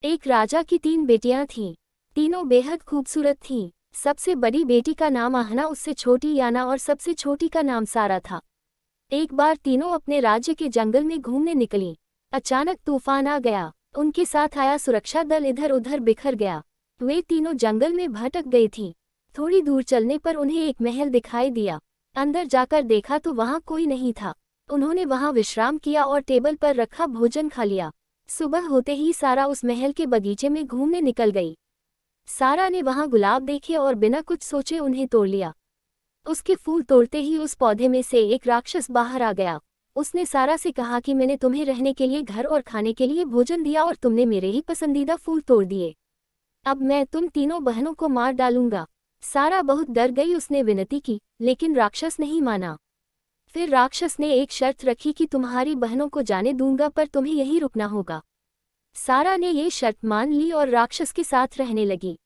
एक राजा की 3 बेटियां थीं। तीनों बेहद खूबसूरत थीं। सबसे बड़ी बेटी का नाम आहना, उससे छोटी याना और सबसे छोटी का नाम सारा था। एक बार तीनों अपने राज्य के जंगल में घूमने निकलीं। अचानक तूफान आ गया। उनके साथ आया सुरक्षा दल इधर उधर बिखर गया। वे तीनों जंगल में भटक गई थीं। थोड़ी दूर चलने पर उन्हें एक महल दिखाई दिया। अंदर जाकर देखा तो वहां कोई नहीं था। उन्होंने वहां विश्राम किया और टेबल पर रखा भोजन खा लिया। सुबह होते ही सारा उस महल के बगीचे में घूमने निकल गई। सारा ने वहां गुलाब देखे और बिना कुछ सोचे उन्हें तोड़ लिया। उसके फूल तोड़ते ही उस पौधे में से एक राक्षस बाहर आ गया। उसने सारा से कहा कि मैंने तुम्हें रहने के लिए घर और खाने के लिए भोजन दिया और तुमने मेरे ही पसंदीदा फूल तोड़ दिए। अब मैं तुम तीनों बहनों को मार डालूंगा। सारा बहुत डर गई। उसने विनती की, लेकिन राक्षस नहीं माना। फिर राक्षस ने एक शर्त रखी कि तुम्हारी बहनों को जाने दूंगा, पर तुम्हें यहीं रुकना होगा। सारा ने ये शर्त मान ली और राक्षस के साथ रहने लगी।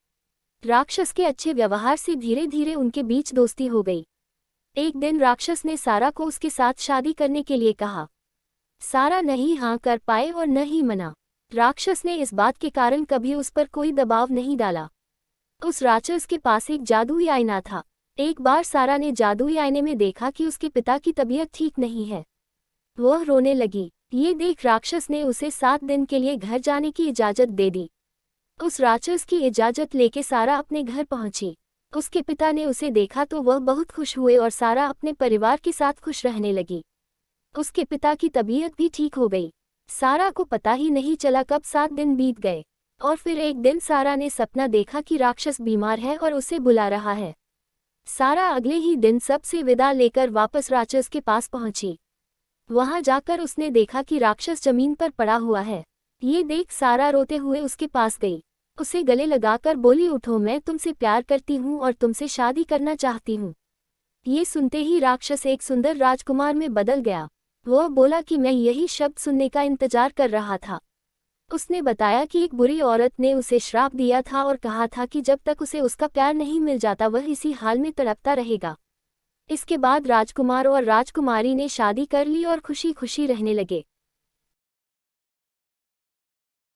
राक्षस के अच्छे व्यवहार से धीरे धीरे उनके बीच दोस्ती हो गई। एक दिन राक्षस ने सारा को उसके साथ शादी करने के लिए कहा। सारा नहीं हाँ कर पाए और न ही मना। राक्षस ने इस बात के कारण कभी उस पर कोई दबाव नहीं डाला। उस राक्षस के पास एक जादुई आईना था। एक बार सारा ने जादुई आईने में देखा कि उसके पिता की तबीयत ठीक नहीं है। वह रोने लगी। ये देख राक्षस ने उसे 7 दिन के लिए घर जाने की इजाज़त दे दी। उस राक्षस की इजाज़त लेके सारा अपने घर पहुंची। उसके पिता ने उसे देखा तो वह बहुत खुश हुए और सारा अपने परिवार के साथ खुश रहने लगी। उसके पिता की तबीयत भी ठीक हो गई। सारा को पता ही नहीं चला कब 7 दिन बीत गए। और फिर एक दिन सारा ने सपना देखा कि राक्षस बीमार है और उसे बुला रहा है। सारा अगले ही दिन सबसे विदा लेकर वापस राक्षस के पास पहुंची। वहां जाकर उसने देखा कि राक्षस जमीन पर पड़ा हुआ है। ये देख सारा रोते हुए उसके पास गई। उसे गले लगाकर बोली, उठो, मैं तुमसे प्यार करती हूँ और तुमसे शादी करना चाहती हूँ। ये सुनते ही राक्षस एक सुंदर राजकुमार में बदल गया। वह बोला कि मैं यही शब्द सुनने का इंतजार कर रहा था। उसने बताया कि एक बुरी औरत ने उसे श्राप दिया था और कहा था कि जब तक उसे उसका प्यार नहीं मिल जाता वह इसी हाल में तड़पता रहेगा। इसके बाद राजकुमार और राजकुमारी ने शादी कर ली और खुशी खुशी रहने लगे।